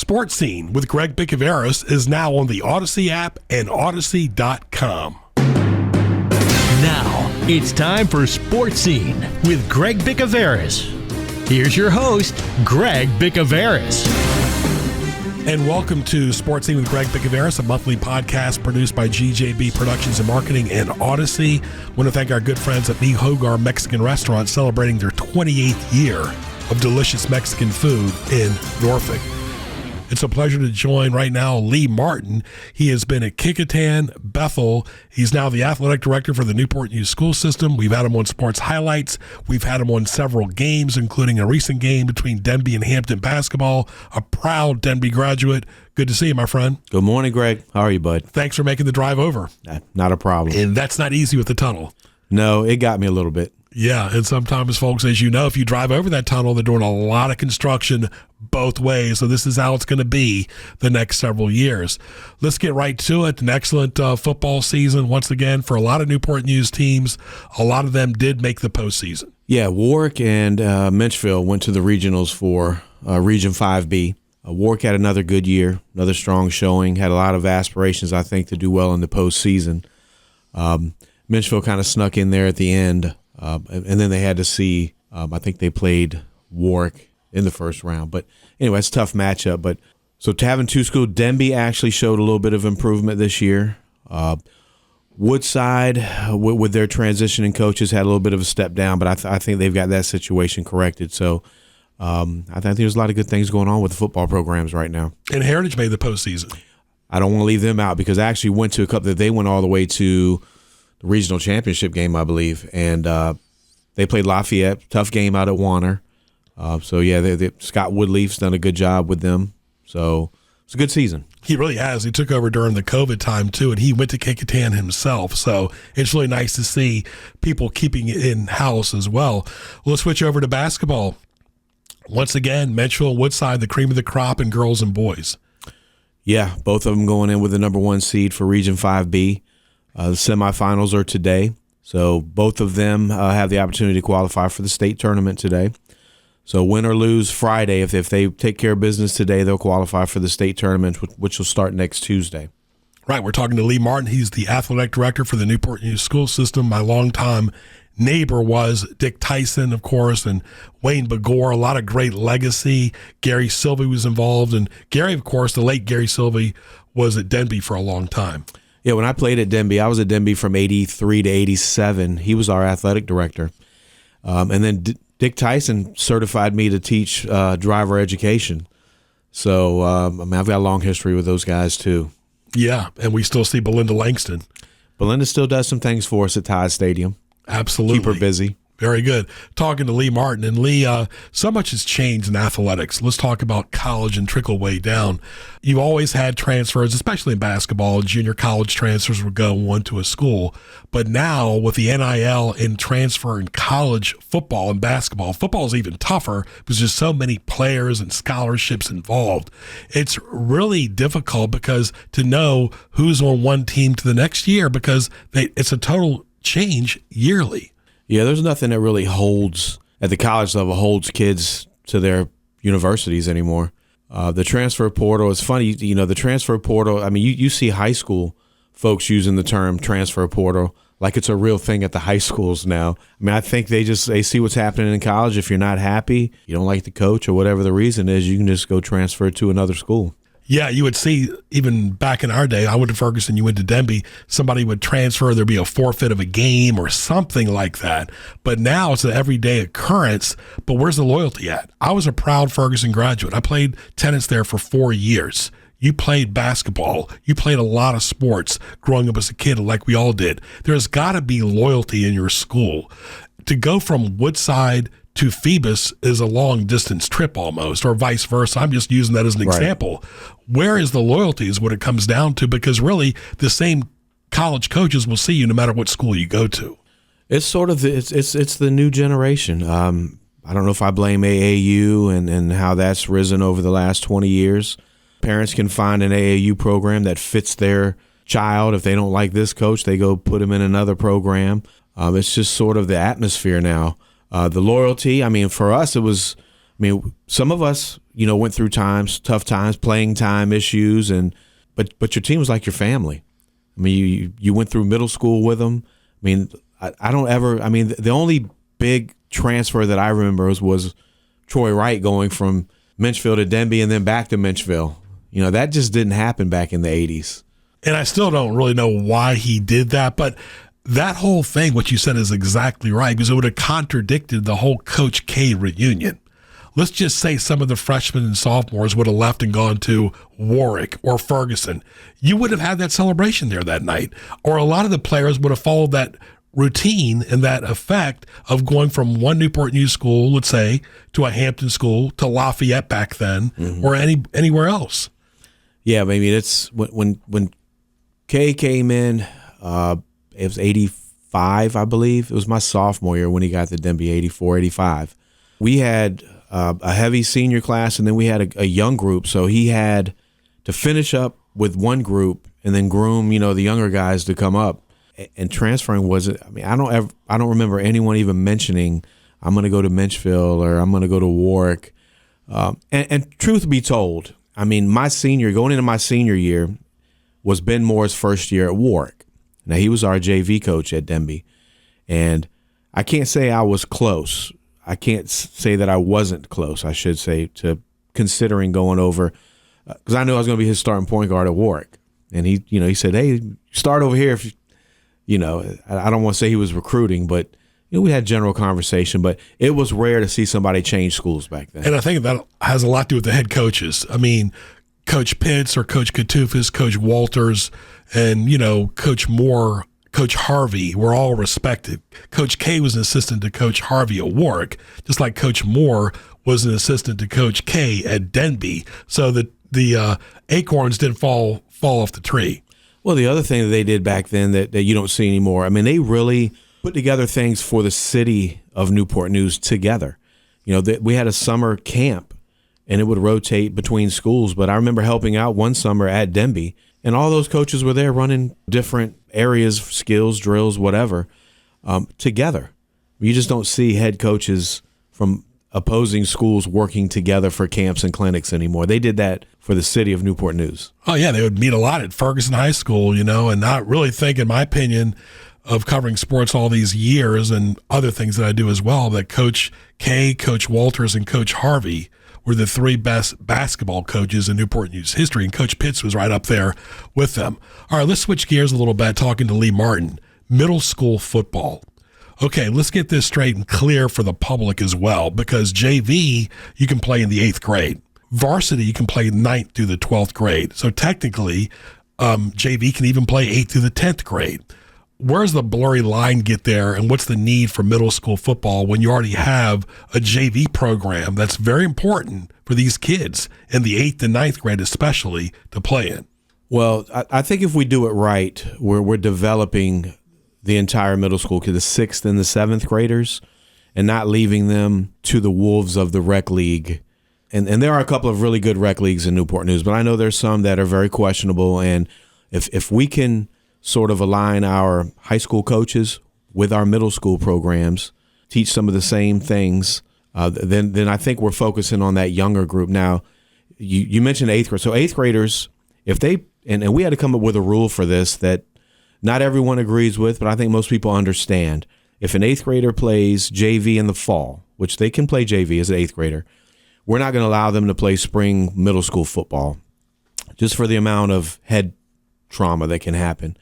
Sports Scene with Greg Bicouvaris is now on the Audacy app and Audacy.com. Now, it's time for Sports Scene with Greg Bicouvaris. Here's your host, Greg Bicouvaris. And welcome to Sports Scene with Greg Bicouvaris, a monthly podcast produced by GJB Productions and Marketing and Audacy. I want to thank our good friends at the Hogar Mexican Restaurant celebrating their 28th year of delicious Mexican food in Norfolk. It's a pleasure to join right now Lee Martin. He has been at Kecoughtan, Bethel. He's now the athletic director for the Newport Youth School System. We've had him on Sports Highlights. We've had him on several games, including a recent game between Denby and Hampton basketball. A proud Denby graduate. Good to see you, my friend. Good morning, Greg. How are you, bud? Thanks for making the drive over. Not a problem. And that's not easy with the tunnel. No, it got me a little bit. Yeah, and sometimes, folks, as you know, if you drive over that tunnel, they're doing a lot of construction both ways. So this is how it's going to be the next several years. Let's get right to it. An excellent football season once again for a lot of Newport News teams. A lot of them did make the postseason. Yeah, Warwick and Menchville went to the regionals for Region 5B. Warwick had another good year, another strong showing, had a lot of aspirations, I think, to do well in the postseason. Menchville kind of snuck in there at the end. And then they had to see, I think they played Warwick in the first round. But anyway, it's a tough matchup. But so to having two schools, Denby actually showed a little bit of improvement this year. Woodside, with their transitioning coaches, had a little bit of a step down, but I think they've got that situation corrected. So I think there's a lot of good things going on with the football programs right now. And Heritage made the postseason. I don't want to leave them out because I actually went to a couple that they went all the way to the regional championship game, I believe, and they played Lafayette. Tough game out at Warner. So yeah, Scott Woodleaf's done a good job with them. So it's a good season. He really has. He took over during the COVID time too, and he went to Kecoughtan himself. So it's really nice to see people keeping it in house as well. We'll switch over to basketball. Once again, Menchville, Woodside, the cream of the crop in girls and boys. Yeah, both of them going in with the number one seed for Region 5B. The semifinals are today, so both of them have the opportunity to qualify for the state tournament today. So win or lose Friday, if they take care of business today, they'll qualify for the state tournament, which will start next Tuesday. Right, we're talking to Lee Martin. He's the athletic director for the Newport Youth School System. My longtime neighbor was Dick Tyson, of course, and Wayne Begore, a lot of great legacy. Gary Sylvie was involved, and Gary, of course, the late Gary Sylvie, was at Denby for a long time. Yeah, when I played at Denby, I was at Denby from 83 to 87. He was our athletic director. And then Dick Tyson certified me to teach driver education. So I've got a long history with those guys too. Yeah, and we still see Belinda Langston. Belinda still does some things for us at Todd Stadium. Absolutely. Keep her busy. Very good. Talking to Lee Martin. And Lee, so much has changed in athletics. Let's talk about college and trickle way down. You've always had transfers, especially in basketball. Junior college transfers would go one to a school. But now with the NIL and transfer in college football and basketball, football is even tougher because there's so many players and scholarships involved. It's really difficult because to know who's on one team to the next year because it's a total change yearly. Yeah, there's nothing that really holds, at the college level, holds kids to their universities anymore. The transfer portal is funny. You know, the transfer portal, I mean, you see high school folks using the term transfer portal like it's a real thing at the high schools now. I mean, I think they see what's happening in college. If you're not happy, you don't like the coach or whatever the reason is, you can just go transfer to another school. Yeah, you would see even back in our day, I went to Ferguson, you went to Denby, somebody would transfer, there'd be a forfeit of a game or something like that. But now it's an everyday occurrence, but where's the loyalty at? I was a proud Ferguson graduate. I played tennis there for 4 years. You played basketball. You played a lot of sports growing up as a kid like we all did. There's got to be loyalty in your school. To go from Woodside to Phoebus is a long-distance trip almost, or vice versa. I'm just using that as an example. Where is the loyalty is what it comes down to, because really the same college coaches will see you no matter what school you go to. It's sort of it's the new generation. I don't know if I blame AAU and how that's risen over the last 20 years. Parents can find an AAU program that fits their child. If they don't like this coach, they go put him in another program. It's just sort of the atmosphere now. The loyalty, I mean, for us, it was mean, some of us, went through tough times, playing time issues, but your team was like your family. I mean, you went through middle school with them. I mean, the only big transfer that I remember was Troy Wright going from Menchville to Denby and then back to Menchville. That just didn't happen back in the 80s. And I still don't really know why he did that, but that whole thing, what you said is exactly right, because it would have contradicted the whole Coach K reunion. Let's just say some of the freshmen and sophomores would have left and gone to Warwick or Ferguson. You would have had that celebration there that night. Or a lot of the players would have followed that routine and that effect of going from one Newport News school, let's say, to a Hampton school, to Lafayette back then, or anywhere else. Yeah, I mean, it's when Kay came in, it was 85, I believe. It was my sophomore year when he got to Denby, 84, 85. We had a heavy senior class, and then we had a young group. So he had to finish up with one group and then groom, the younger guys to come up. And transferring wasn't. I mean, I don't remember anyone even mentioning I'm going to go to Menchville or I'm going to go to Warwick. And truth be told, I mean, going into my senior year was Ben Moore's first year at Warwick. Now, he was our JV coach at Denby, and I can't say I was close. I can't say that I wasn't close, I should say, to considering going over, because I knew I was going to be his starting point guard at Warwick. And he said, hey, start over here. If I don't want to say he was recruiting, but we had general conversation, but it was rare to see somebody change schools back then. And I think that has a lot to do with the head coaches. I mean, Coach Pitts or Coach Katufis, Coach Walters, and, Coach Moore, Coach Harvey were all respected. Coach K was an assistant to Coach Harvey at Warwick, just like Coach Moore was an assistant to Coach K at Denby. So that the acorns didn't fall off the tree. Well, the other thing that they did back then that you don't see anymore, I mean, they really put together things for the city of Newport News together. We had a summer camp, and it would rotate between schools. But I remember helping out one summer at Denby, and all those coaches were there running different areas, skills, drills, whatever, together. You just don't see head coaches from opposing schools working together for camps and clinics anymore. They did that for the city of Newport News. Oh, yeah, they would meet a lot at Ferguson High School, and not really think, in my opinion, of covering sports all these years and other things that I do as well, that Coach K, Coach Walters, and Coach Harvey were the three best basketball coaches in Newport News history, and Coach Pitts was right up there with them. All right, let's switch gears a little bit, talking to Lee Martin. Middle school football. Okay, let's get this straight and clear for the public as well, because JV, you can play in the 8th grade. Varsity, you can play 9th through the 12th grade. So technically, JV can even play 8th through the 10th grade. Where's the blurry line get there, and what's the need for middle school football when you already have a JV program that's very important for these kids in the 8th and 9th grade especially to play in? Well, I think if we do it right, we're developing the entire middle school to the 6th and the 7th graders and not leaving them to the wolves of the rec league. And there are a couple of really good rec leagues in Newport News, but I know there's some that are very questionable. And if we can sort of align our high school coaches with our middle school programs, teach some of the same things, then I think we're focusing on that younger group. Now, you mentioned 8th grade. So 8th graders, if they, and we had to come up with a rule for this that not everyone agrees with, but I think most people understand. If an 8th grader plays JV in the fall, which they can play JV as an 8th grader, we're not going to allow them to play spring middle school football just for the amount of head trauma that can happen.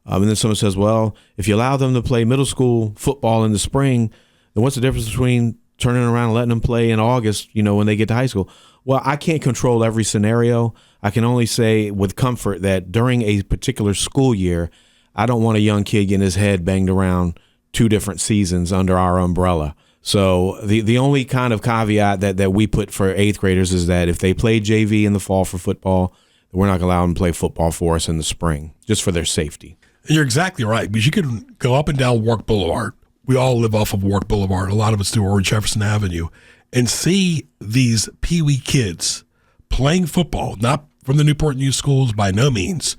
And then someone says, well, if you allow them to play middle school football in the spring, then what's the difference between turning around and letting them play in August, when they get to high school? Well, I can't control every scenario. I can only say with comfort that during a particular school year, I don't want a young kid getting his head banged around 2 different seasons under our umbrella. So the only kind of caveat that we put for 8th graders is that if they play JV in the fall for football, we're not going to allow them to play football for us in the spring, just for their safety. And you're exactly right, because you can go up and down Warwick Boulevard. We all live off of Warwick Boulevard. A lot of us do, or Jefferson Avenue, and see these peewee kids playing football, not from the Newport News schools by no means,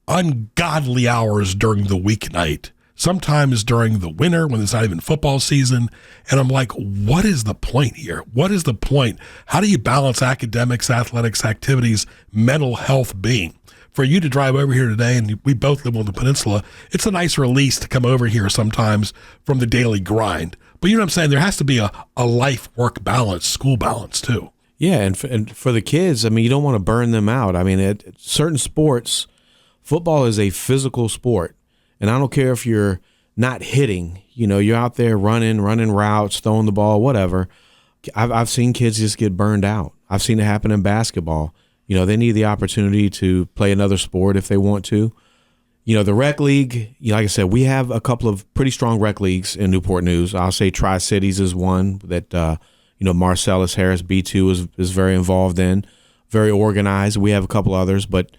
ungodly hours during the weeknight, sometimes during the winter when it's not even football season. And I'm like, what is the point here? What is the point? How do you balance academics, athletics, activities, mental health being? For you to drive over here today, and we both live on the peninsula, it's a nice release to come over here sometimes from the daily grind. But you know what I'm saying? There has to be a life-work balance, school balance too. Yeah, and for the kids, I mean, you don't want to burn them out. I mean, at certain sports, football is a physical sport. And I don't care if you're not hitting, you're out there running routes, throwing the ball, whatever. I've seen kids just get burned out. I've seen it happen in basketball. They need the opportunity to play another sport if they want to. The rec league, like I said, we have a couple of pretty strong rec leagues in Newport News. I'll say Tri-Cities is one that, Marcellus Harris, B2 is very involved in, very organized. We have a couple others, but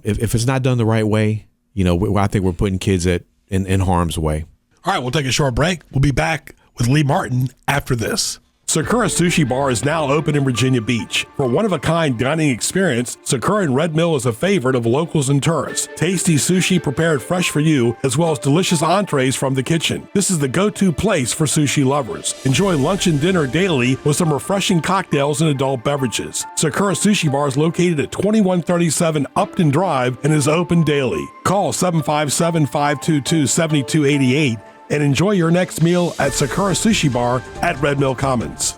if it's not done the right way, I think we're putting kids in harm's way. All right, we'll take a short break. We'll be back with Lee Martin after this. Sakura Sushi Bar is now open in Virginia Beach. For a one-of-a-kind dining experience, Sakura in Red Mill is a favorite of locals and tourists. Tasty sushi prepared fresh for you, as well as delicious entrees from the kitchen. This is the go-to place for sushi lovers. Enjoy lunch and dinner daily with some refreshing cocktails and adult beverages. Sakura Sushi Bar is located at 2137 Upton Drive and is open daily. Call 757-522-7288 and enjoy your next meal at Sakura Sushi Bar at Red Mill Commons.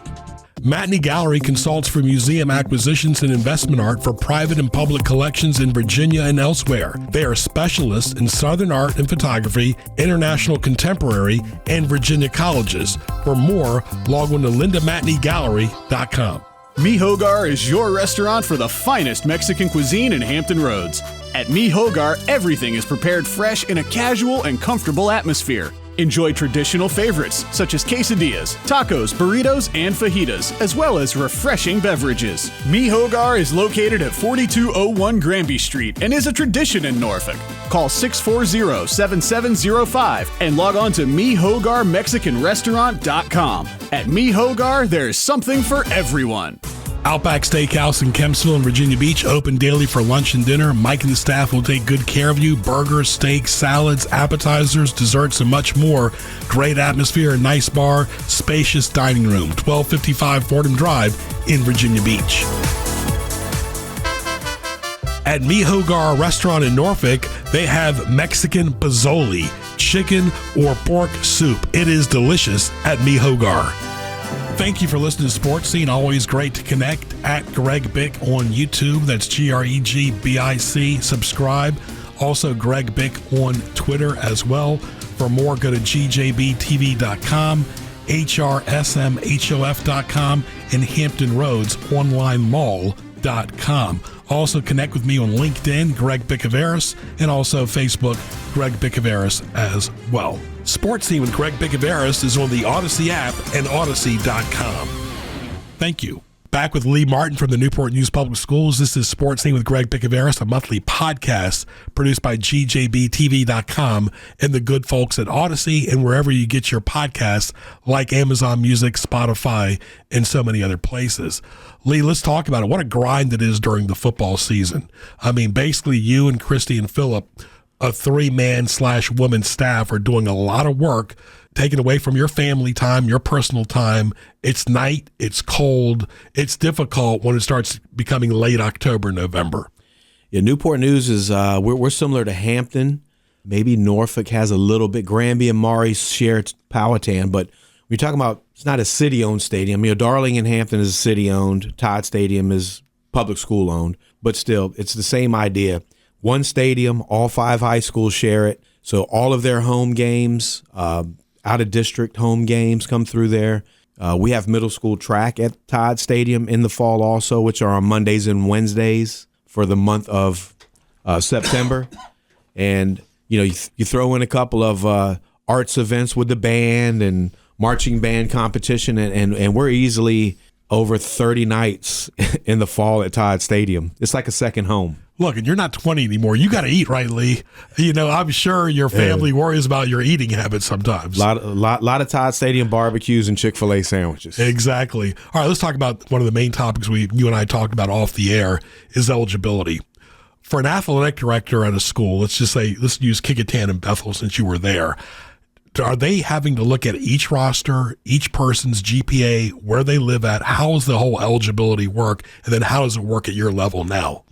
Matney Gallery consults for museum acquisitions and investment art for private and public collections in Virginia and elsewhere. They are specialists in Southern art and photography, international contemporary, and Virginia colleges. For more, log on to lindamatneygallery.com. Mi Hogar is your restaurant for the finest Mexican cuisine in Hampton Roads. At Mi Hogar, everything is prepared fresh in a casual and comfortable atmosphere. Enjoy traditional favorites such as quesadillas, tacos, burritos, and fajitas, as well as refreshing beverages. Mi Hogar is located at 4201 Granby Street and is a tradition in Norfolk. Call 640-7705 and log on to MiHogarMexicanRestaurant.com. At Mi Hogar, there's something for everyone. Outback Steakhouse in Kempsville and Virginia Beach, open daily for lunch and dinner. Mike and the staff will take good care of you. Burgers, steaks, salads, appetizers, desserts, and much more. Great atmosphere, a nice bar, spacious dining room. 1255 Fordham Drive in Virginia Beach. At Mi Hogar Restaurant in Norfolk, they have Mexican pozole, chicken or pork soup. It is delicious at Mi Hogar. Thank you for listening to Sports Scene. Always great to connect. At Greg Bic on YouTube. That's GREGBIC. Subscribe. Also Greg Bic on Twitter as well. For more, go to gjbtv.com, hrsmhof.com, and hamptonroadsonlinemall.com. Also connect with me on LinkedIn, Greg Bicouvaris, and also Facebook, Greg Bicouvaris as well. Sports Scene with Greg Bicouvaris is on the Audacy app and Audacy.com. Thank you. Back with Lee Martin from the Newport News Public Schools. This is Sports Scene with Greg Bicouvaris, a monthly podcast produced by GJBTV.com and the good folks at Audacy and wherever you get your podcasts, like Amazon Music, Spotify, and so many other places. Lee, let's talk about it. What a grind it is during the football season. I mean, basically you and Christy and Phillip, a 3-man/woman staff, are doing a lot of work, taken away from your family time, your personal time. It's night, it's cold, it's difficult when it starts becoming late October, November. Yeah, Newport News is, we're similar to Hampton. Maybe Norfolk has a little bit. Granby and Maury share Powhatan, but we're talking about, it's not a city-owned stadium. Darling and Hampton is city-owned. Todd Stadium is public school-owned, but still, it's the same idea. One stadium, all 5 high schools share it. So all of their home games, out-of-district home games come through there. We have middle school track at Todd Stadium in the fall also, which are on Mondays and Wednesdays for the month of September. And, you throw in a couple of arts events with the band and marching band competition, and we're easily over 30 nights in the fall at Todd Stadium. It's like a second home. Look, and you're not 20 anymore. You got to eat, right, Lee? I'm sure your family worries about your eating habits sometimes. A lot of Todd Stadium barbecues and Chick-fil-A sandwiches. Exactly. All right, let's talk about one of the main topics you and I talked about off the air is eligibility. For an athletic director at a school, let's use Kecoughtan and Bethel since you were there. Are they having to look at each roster, each person's GPA, where they live at? How does the whole eligibility work? And then how does it work at your level now?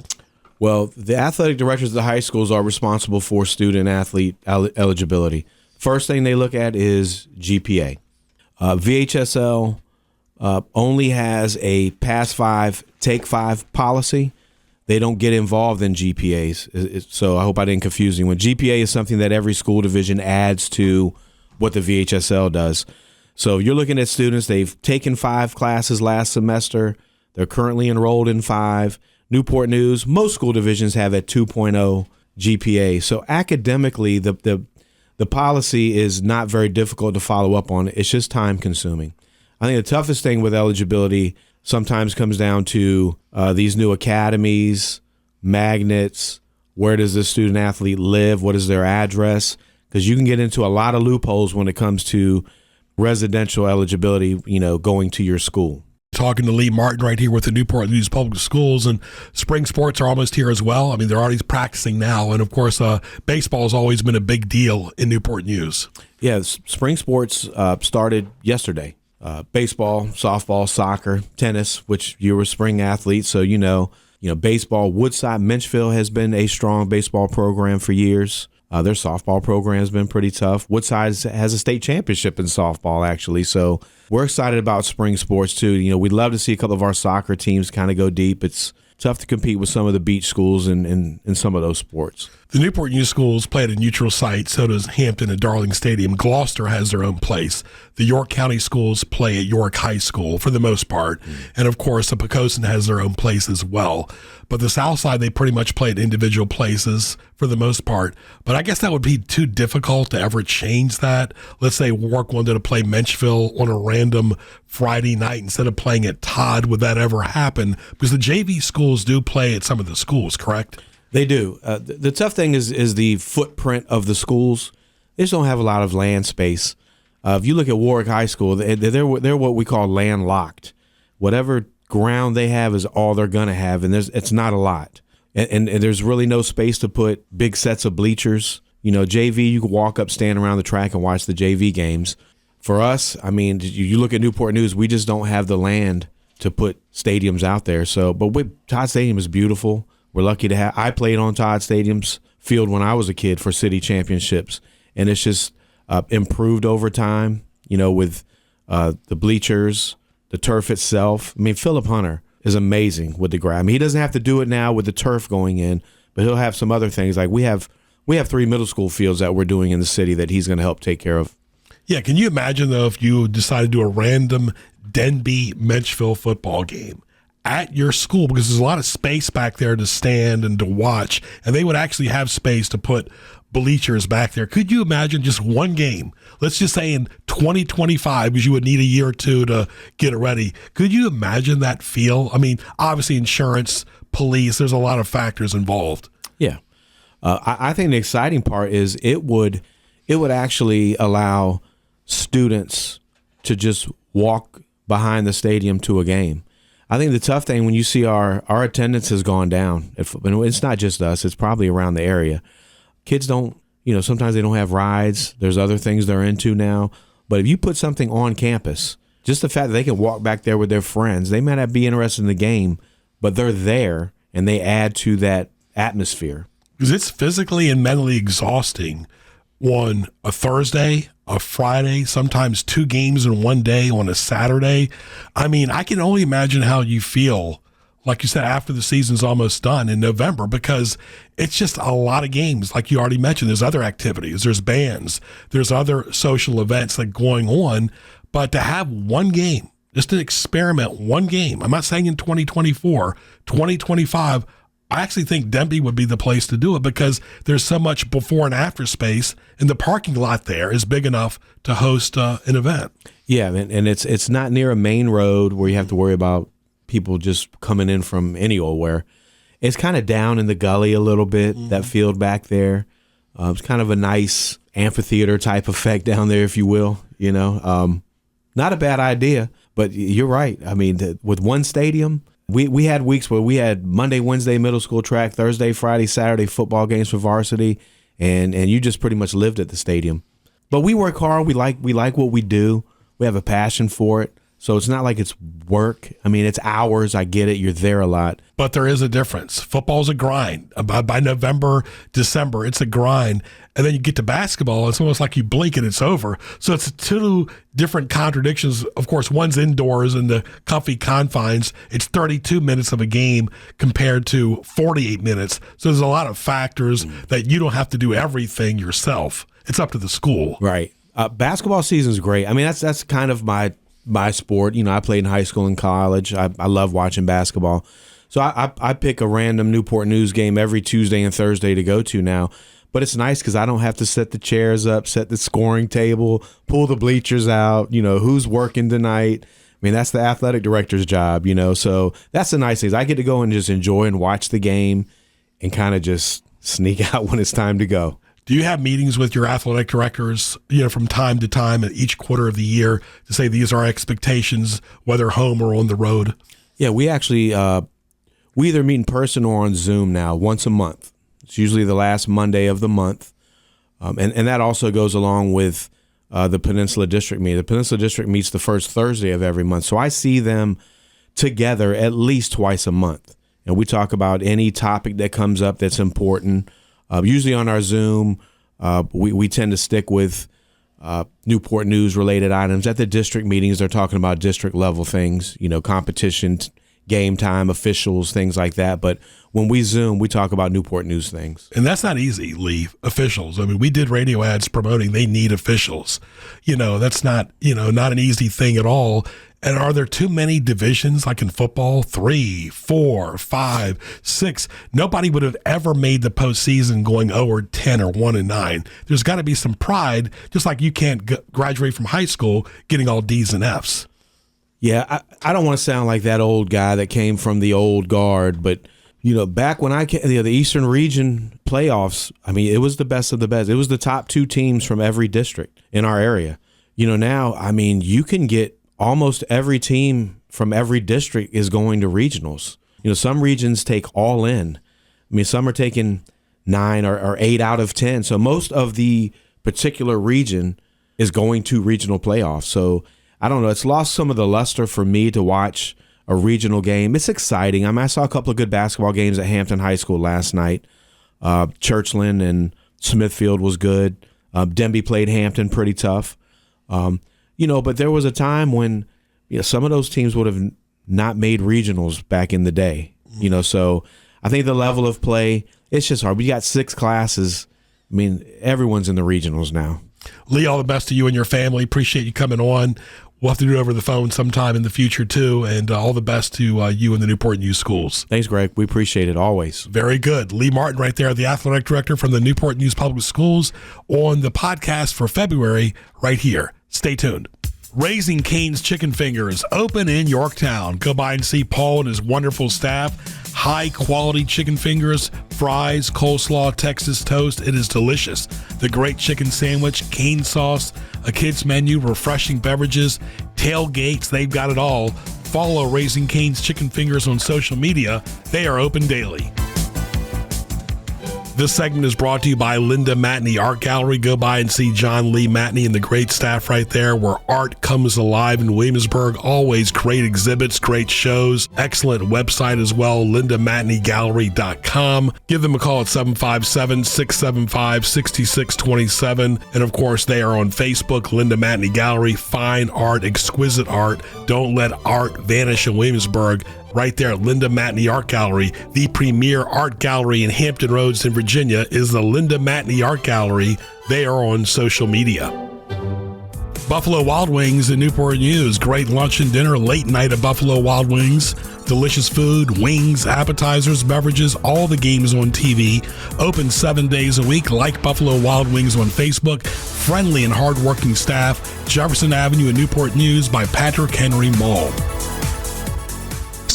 Well, the athletic directors of the high schools are responsible for student-athlete eligibility. First thing they look at is GPA. VHSL only has a pass 5, take 5 policy. They don't get involved in GPAs. So I hope I didn't confuse you. When GPA is something that every school division adds to what the VHSL does. So you're looking at students, they've taken 5 classes last semester. They're currently enrolled in 5. Newport News, most school divisions have a 2.0 GPA. So academically, the policy is not very difficult to follow up on. It's just time consuming. I think the toughest thing with eligibility sometimes comes down to these new academies, magnets, where does the student athlete live, what is their address, because you can get into a lot of loopholes when it comes to residential eligibility, going to your school. Talking to Lee Martin right here with the Newport News Public Schools, and spring sports are almost here as well. I mean, they're already practicing now, and of course, baseball has always been a big deal in Newport News. Yeah, spring sports started yesterday. Baseball, softball, soccer, tennis, which you were spring athletes, so baseball. Woodside, Menchville has been a strong baseball program for years. Their softball program has been pretty tough. Woodside has a state championship in softball, actually. So we're excited about spring sports, too. We'd love to see a couple of our soccer teams kind of go deep. It's tough to compete with some of the beach schools in some of those sports. The Newport News schools play at a neutral site, so does Hampton and Darling Stadium. Gloucester has their own place. The York County schools play at York High School for the most part. And, of course, the Poquoson has their own place as well. But the South Side, they pretty much play at individual places for the most part. But I guess that would be too difficult to ever change that. Let's say Warwick wanted to play Menchville on a random Friday night instead of playing at Todd. Would that ever happen? Because the JV schools do play at some of the schools, correct? They do. The tough thing is the footprint of the schools. They just don't have a lot of land space. If you look at Warwick High School, they're what we call landlocked. Whatever ground they have is all they're going to have, and it's not a lot. And there's really no space to put big sets of bleachers. JV, you can walk up, stand around the track, and watch the JV games. For us, I mean, you look at Newport News, we just don't have the land to put stadiums out there. But Todd Stadium is beautiful. We're lucky to have. I played on Todd Stadium's field when I was a kid for city championships, and it's just improved over time. With the bleachers, the turf itself. I mean, Philip Hunter is amazing with the grass. I mean, he doesn't have to do it now with the turf going in, but he'll have some other things. Like we have 3 middle school fields that we're doing in the city that he's going to help take care of. Yeah, can you imagine though if you decided to do a random Denby Menchville football game at your school, because there's a lot of space back there to stand and to watch, and they would actually have space to put bleachers back there. Could you imagine just one game, let's just say in 2025, because you would need a year or two to get it ready? Could you imagine that feel? I mean, obviously insurance, police, there's a lot of factors involved. Yeah. I think the exciting part is it would actually allow students to just walk behind the stadium to a game. I think the tough thing when you see our attendance has gone down, it's not just us, it's probably around the area. Kids don't, sometimes they don't have rides. There's other things they're into now. But if you put something on campus, just the fact that they can walk back there with their friends, they might not be interested in the game, but they're there and they add to that atmosphere. Because it's physically and mentally exhausting on a Thursday, a Friday, sometimes 2 games in one day on a Saturday. I mean, I can only imagine how you feel, like you said, after the season's almost done in November, because it's just a lot of games. Like you already mentioned, there's other activities, there's bands, there's other social events that going on. But to have one game, just an experiment, one game, I'm not saying in 2024, 2025, I actually think Denby would be the place to do it because there's so much before and after space, and the parking lot there is big enough to host an event. Yeah, and it's not near a main road where you have to worry about people just coming in from anywhere. It's kind of down in the gully a little bit, that field back there. It's kind of a nice amphitheater type effect down there, if you will. Not a bad idea, but you're right. I mean, with one stadium, We had weeks where we had Monday, Wednesday middle school track, Thursday, Friday, Saturday football games for varsity, and you just pretty much lived at the stadium. But we work hard. We like what we do. We have a passion for it. So it's not like it's work. I mean, it's hours. I get it. You're there a lot. But there is a difference. Football's a grind. By November, December, it's a grind. And then you get to basketball, it's almost like you blink and it's over. So it's two different contradictions. Of course, one's indoors in the comfy confines. It's 32 minutes of a game compared to 48 minutes. So there's a lot of factors that you don't have to do everything yourself. It's up to the school. Right. Basketball season is great. I mean, that's kind of my sport. You know, I played in high school and college. I love watching basketball. So I pick a random Newport News game every Tuesday and Thursday to go to now. But it's nice because I don't have to set the chairs up, set the scoring table, pull the bleachers out, you know, who's working tonight. I mean, that's the athletic director's job, you know. So that's the nice thing. I get to go and just enjoy and watch the game and kind of just sneak out when it's time to go. Do you have meetings with your athletic directors, you know, from time to time at each quarter of the year to say these are our expectations, whether home or on the road? Yeah, we actually we either meet in person or on Zoom now once a month. It's usually the last Monday of the month. And that also goes along with the Peninsula District meeting. The Peninsula District meets the first Thursday of every month. So I see them together at least twice a month. And we talk about any topic that comes up that's important. Usually on our Zoom, we tend to stick with Newport News related items. At the district meetings, they're talking about district level things, you know, competition, game time, officials, things like that. But when we Zoom, we talk about Newport News things. And that's not easy, Lee, officials. I mean, we did radio ads promoting they need officials. You know, that's not, you know, not an easy thing at all. And are there too many divisions like in football? 3, 4, 5, 6. Nobody would have ever made the postseason going 0-10 or 1-9. There's got to be some pride, just like you can't graduate from high school getting all D's and F's. Yeah, I don't want to sound like that old guy that came from the old guard, but you know, back when I came, the Eastern Region playoffs, I mean, it was the best of the best. It was the top 2 teams from every district in our area. You know, now, I mean, you can get almost every team from every district is going to regionals. You know, some regions take all in. I mean, some are taking 9 or 8 out of 10. So most of the particular region is going to regional playoffs. So I don't know. It's lost some of the luster for me to watch a regional game. It's exciting. I mean, I saw a couple of good basketball games at Hampton High School last night. Churchland and Smithfield was good. Denby played Hampton pretty tough. You know, but there was a time when, you know, some of those teams would have not made regionals back in the day. You know, so I think the level of play, it's just hard. We got 6 classes. I mean, everyone's in the regionals now. Lee, all the best to you and your family. Appreciate you coming on. We'll have to do it over the phone sometime in the future, too. And all the best to you and the Newport News schools. Thanks, Greg. We appreciate it always. Very good. Lee Martin right there, the athletic director from the Newport News Public Schools, on the podcast for February right here. Stay tuned. Raising Cane's Chicken Fingers, open in Yorktown. Go by and see Paul and his wonderful staff. High-quality chicken fingers, fries, coleslaw, Texas toast. It is delicious. The great chicken sandwich, cane sauce, a kid's menu, refreshing beverages, tailgates. They've got it all. Follow Raising Cane's Chicken Fingers on social media. They are open daily. This segment is brought to you by Linda Matney Art Gallery. Go by and see John Lee Matney and the great staff right there, where art comes alive in Williamsburg. Always great exhibits, great shows, excellent website as well, lindamatneygallery.com. Give them a call at 757-675-6627. And of course, they are on Facebook, Linda Matney Gallery. Fine art, exquisite art. Don't let art vanish in Williamsburg. Right there at Linda Matney Art Gallery, the premier art gallery in Hampton Roads in Virginia, is the Linda Matney Art Gallery. They are on social media. Buffalo Wild Wings in Newport News. Great lunch and dinner, late night at Buffalo Wild Wings. Delicious food, wings, appetizers, beverages, all the games on TV. Open 7 days a week. Like Buffalo Wild Wings on Facebook. Friendly and hardworking staff. Jefferson Avenue in Newport News by Patrick Henry Mall.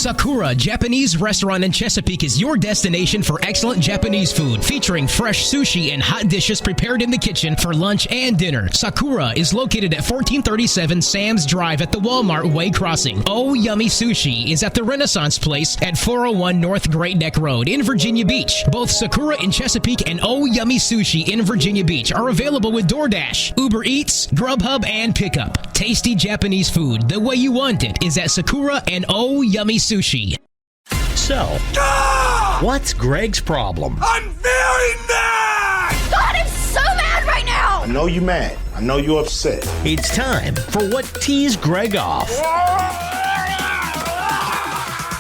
Sakura Japanese Restaurant in Chesapeake is your destination for excellent Japanese food, featuring fresh sushi and hot dishes prepared in the kitchen for lunch and dinner. Sakura is located at 1437 Sam's Drive at the Walmart Way Crossing. Oh Yummy Sushi is at the Renaissance Place at 401 North Great Neck Road in Virginia Beach. Both Sakura in Chesapeake and Oh Yummy Sushi in Virginia Beach are available with DoorDash, Uber Eats, Grubhub, and Pickup. Tasty Japanese food the way you want it is at Sakura and Oh Yummy Sushi. So, what's Greg's problem? I'm very mad! God, I'm so mad right now! I know you're mad. I know you're upset. It's time for What Tees Greg Off.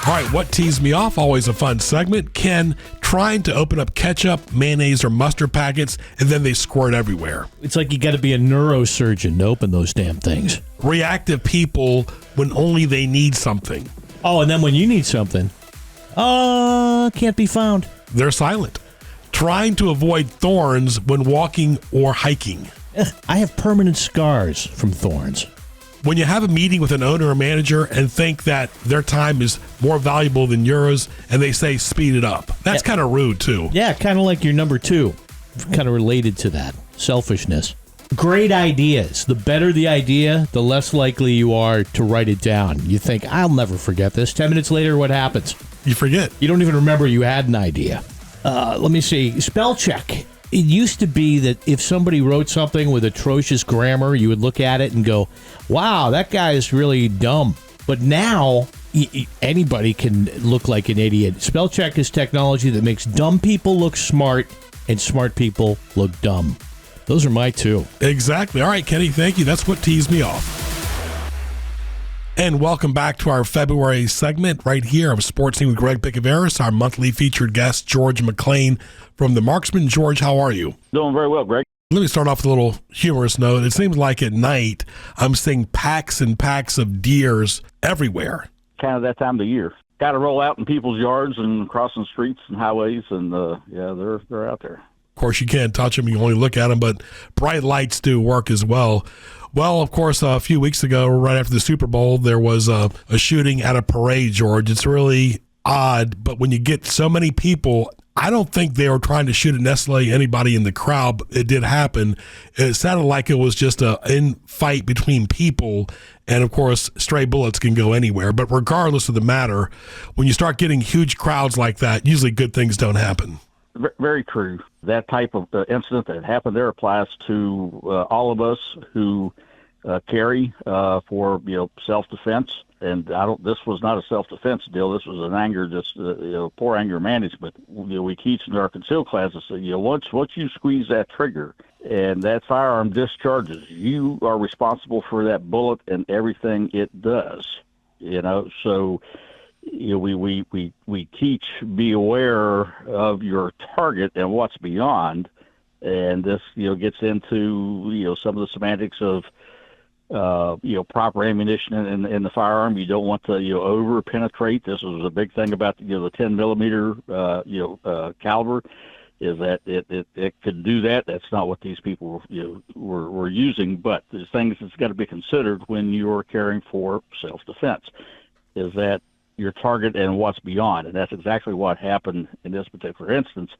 All right, what teased me off? Always a fun segment. Ken trying to open up ketchup, mayonnaise, or mustard packets, and then they squirt everywhere. It's like you got to be a neurosurgeon to open those damn things. Reactive people when only they need something. Oh, and then when you need something, can't be found. They're silent. Trying to avoid thorns when walking or hiking. I have permanent scars from thorns. When you have a meeting with an owner or manager and think that their time is more valuable than yours, and they say speed it up. That's kind of rude, too. Yeah, kind of like your number two. Kind of related to that. Selfishness. Great ideas. The better the idea, the less likely you are to write it down. You think, I'll never forget this. 10 minutes later, what happens? You forget. You don't even remember you had an idea. Let me see. Spell check. It used to be that if somebody wrote something with atrocious grammar, you would look at it and go, wow, that guy is really dumb. But now, anybody can look like an idiot. Spell check is technology that makes dumb people look smart and smart people look dumb. Those are my two. Exactly. All right, Kenny, thank you. That's what teased me off. And welcome back to our February segment right here of Sports Team with Greg Bicouvaris, our monthly featured guest, George McClain from the Marksman. George, how are you? Doing very well, Greg. Let me start off with a little humorous note. It seems like at night I'm seeing packs and packs of deers everywhere. Kind of that time of the year. Got to roll out in people's yards and crossing streets and highways, and they're out there. Of course, you can't touch them. You can only look at them, but bright lights do work as well. Well, of course, a few weeks ago, right after the Super Bowl, there was a shooting at a parade, George. It's really odd, but when you get so many people, I don't think they were trying to shoot at necessarily anybody in the crowd, but it did happen. It sounded like it was just a fight between people, and of course, stray bullets can go anywhere. But regardless of the matter, when you start getting huge crowds like that, usually good things don't happen. Very true. That type of incident that happened there applies to all of us who carry for self-defense. And this was not a self-defense deal. This was an anger, just poor anger management. We teach in our concealed classes. Once you squeeze that trigger and that firearm discharges, you are responsible for that bullet and everything it does. So. We teach, be aware of your target and what's beyond, and this gets into some of the semantics of proper ammunition in the firearm. You don't want to over penetrate. This was a big thing about the 10 millimeter caliber, is that it could do that. That's not what these people were using, but the things that's got to be considered when you're carrying for self-defense is that your target and what's beyond. And that's exactly what happened in this particular instance.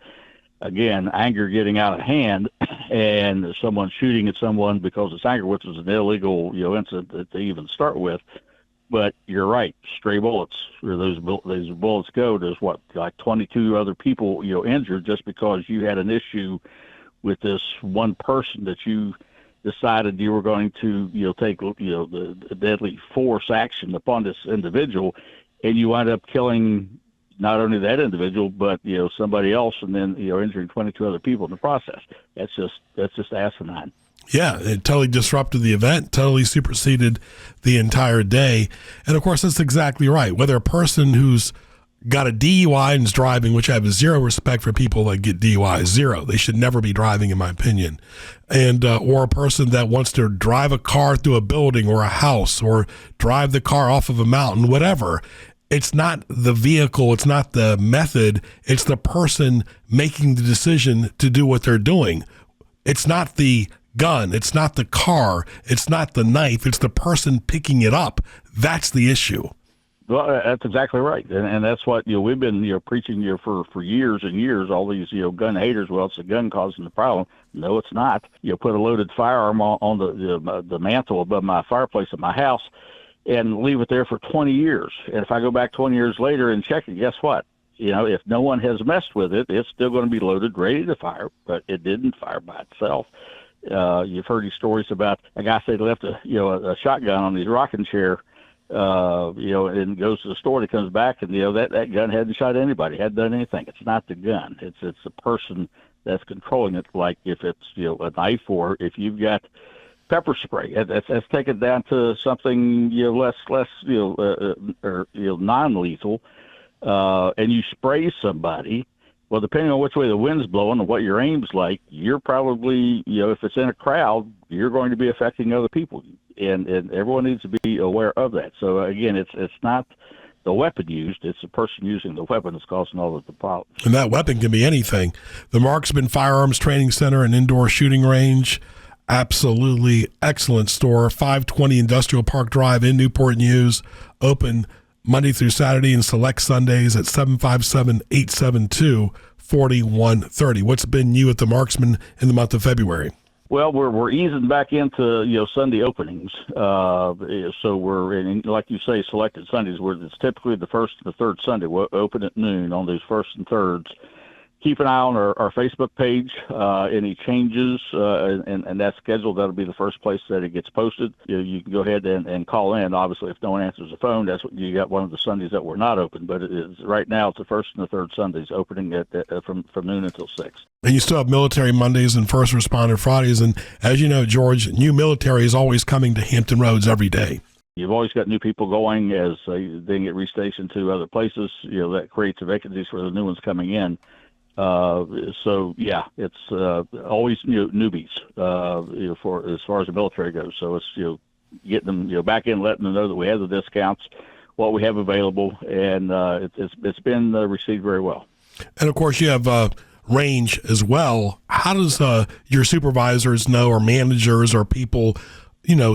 Again, anger getting out of hand and someone shooting at someone because it's anger, which was an illegal incident to even start with. But you're right, stray bullets, where those bullets go, there's like 22 other people injured just because you had an issue with this one person that you decided you were going to take the deadly force action upon this individual. And you wind up killing not only that individual, but somebody else, and then injuring 22 other people in the process. That's just asinine. Yeah, it totally disrupted the event, totally superseded the entire day. And of course, that's exactly right. Whether a person who's got a DUI and is driving, which I have zero respect for people that get DUI, zero. They should never be driving, in my opinion. And or a person that wants to drive a car through a building or a house or drive the car off of a mountain, whatever. It's not the vehicle, it's not the method, it's the person making the decision to do what they're doing. It's not the gun, it's not the car, it's not the knife, it's the person picking it up. That's the issue. Well, that's exactly right, and that's what we've been preaching for years and years. All these gun haters. Well, it's the gun causing the problem. No, it's not. Put a loaded firearm on the mantle above my fireplace at my house, and leave it there for 20 years. And if I go back 20 years later and check it, guess what? If no one has messed with it, it's still going to be loaded, ready to fire, but it didn't fire by itself. You've heard these stories about a guy said left a shotgun on his rocking chair. And goes to the store and he comes back and, that gun hadn't shot anybody, hadn't done anything. It's not the gun. It's the person that's controlling it. Like if it's, a knife, or if you've got pepper spray, that's taken down to something, less, non-lethal, and you spray somebody. Well, depending on which way the wind's blowing and what your aim's like, you're probably, if it's in a crowd, you're going to be affecting other people. And everyone needs to be aware of that. So, again, it's not the weapon used, it's the person using the weapon that's causing all of the problems. And that weapon can be anything. The Marksman Firearms Training Center and Indoor Shooting Range, absolutely excellent store, 520 Industrial Park Drive in Newport News, open Monday through Saturday and select Sundays at 757-872-4130. What's been new at the Marksman in the month of February? Well, we're easing back into Sunday openings. So we're in, like you say, selected Sundays, where it's typically the first and the third Sunday. We'll open at noon on those first and thirds. Keep an eye on our Facebook page. Any changes and that schedule, that'll be the first place that it gets posted. You can go ahead and call in. Obviously, if no one answers the phone, that's what you got, one of the Sundays that we're not open. But right now, it's the first and the third Sundays, opening from noon until 6. And you still have military Mondays and first responder Fridays. And as you know, George, new military is always coming to Hampton Roads every day. You've always got new people going as they get restationed to other places. That creates vacancies for the new ones coming in. So yeah, it's always newbies for as far as the military goes. So it's getting them back in, letting them know that we have the discounts, what we have available, and it's been received very well. And of course, you have range as well. How does your supervisors know, or managers, or people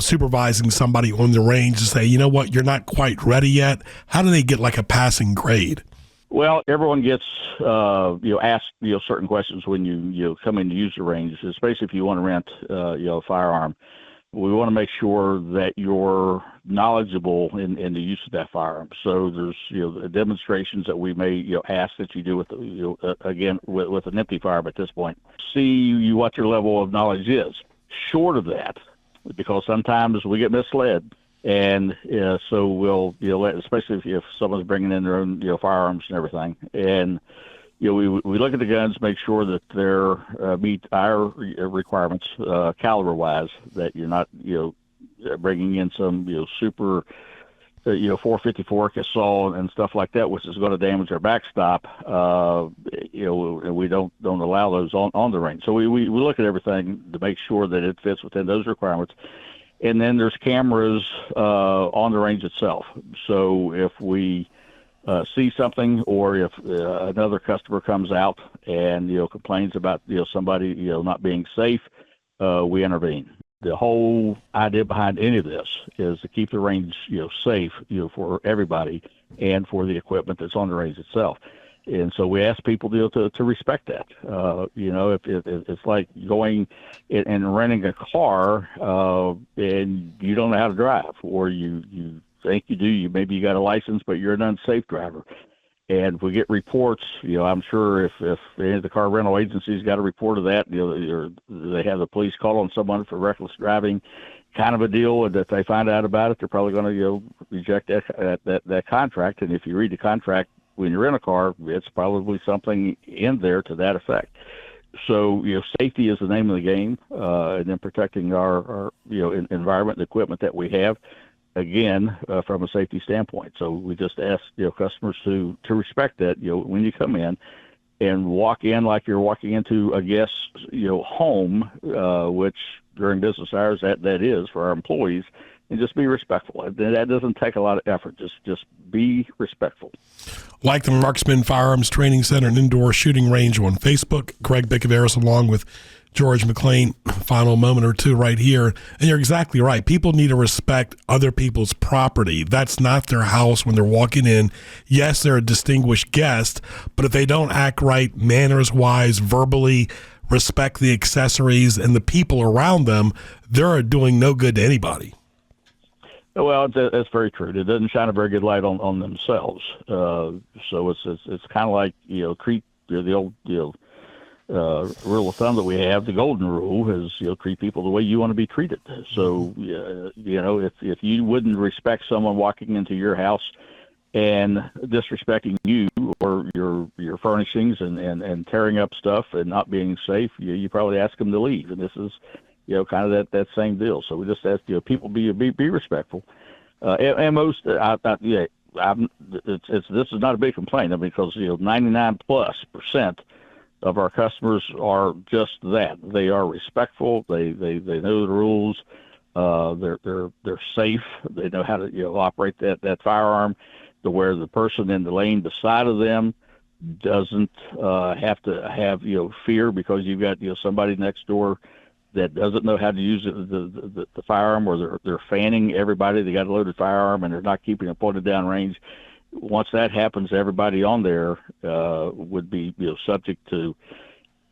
supervising somebody on the range to say, what, you're not quite ready yet? How do they get like a passing grade? Well, everyone gets asked certain questions when you come in to use the range, especially if you want to rent a firearm. We want to make sure that you're knowledgeable in the use of that firearm. So there's demonstrations that we may ask that you do with again with an empty firearm at this point. See what your level of knowledge is. Short of that, because sometimes we get misled. And so we'll, especially if someone's bringing in their own, firearms and everything. And, we look at the guns, make sure that they're meet our requirements caliber-wise, that you're not, bringing in some, super, 454 Casal and stuff like that, which is going to damage our backstop. We don't allow those on the range. So we look at everything to make sure that it fits within those requirements. And then there's cameras on the range itself. So if we see something, or if another customer comes out and complains about somebody not being safe, we intervene. The whole idea behind any of this is to keep the range safe for everybody and for the equipment that's on the range itself. And so we ask people to respect that. If it's like going and renting a car and you don't know how to drive, or you think you do, maybe you got a license, but you're an unsafe driver. And if we get reports, I'm sure if any of the car rental agencies got a report of that, or they have the police call on someone for reckless driving, kind of a deal, and that they find out about it, they're probably going to reject that contract. And if you read the contract, when you're in a car, it's probably something in there to that effect. So, safety is the name of the game, and then protecting our environment and equipment that we have, again, from a safety standpoint. So we just ask, customers to respect that, when you come in, and walk in like you're walking into a guest's, home, which during business hours that is for our employees, and just be respectful. That doesn't take a lot of effort. Just be respectful. Like the Marksman Firearms Training Center and Indoor Shooting Range on Facebook, Greg Bicouvaris along with George McClain, final moment or two right here. And you're exactly right. People need to respect other people's property. That's not their house when they're walking in. Yes, they're a distinguished guest, but if they don't act right, manners-wise, verbally, respect the accessories and the people around them, they're doing no good to anybody. Well, that's very true. It doesn't shine a very good light on themselves. So it's kind of like, treat the old, rule of thumb that we have, the golden rule is, treat people the way you want to be treated. So, if you wouldn't respect someone walking into your house and disrespecting you or your furnishings and tearing up stuff and not being safe, you probably ask them to leave. And this is, kind of that same deal. So we just ask, people be respectful. And most, this is not a big complaint, because 99+% of our customers are just that. They are respectful. They know the rules. They're safe. They know how to operate that firearm to where the person in the lane beside of them doesn't have to have fear because you've got somebody next door that doesn't know how to use the firearm, or they're fanning everybody. They got a loaded firearm and they're not keeping it pointed down range. Once that happens, everybody on there would be subject to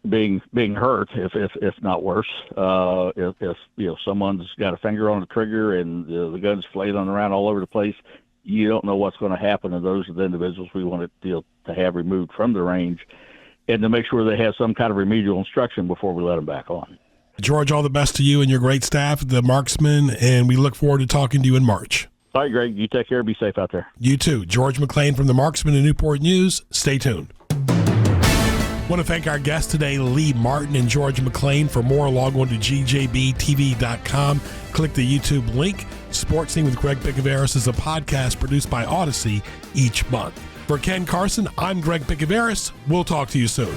being hurt, if not worse. If someone's got a finger on the trigger and the gun's flailing around all over the place, you don't know what's going to happen. And those are the individuals we want to have removed from the range, and to make sure they have some kind of remedial instruction before we let them back on. George, all the best to you and your great staff, the Marksmen, and we look forward to talking to you in March. All right, Greg, you take care. Be safe out there. You too. George McClain from the Marksmen and Newport News. Stay tuned. I want to thank our guests today, Lee Martin and George McClain. For more, log on to gjbtv.com. Click the YouTube link. Sports Scene with Greg Bicouvaris is a podcast produced by Audacy each month. For Ken Carson, I'm Greg Bicouvaris. We'll talk to you soon.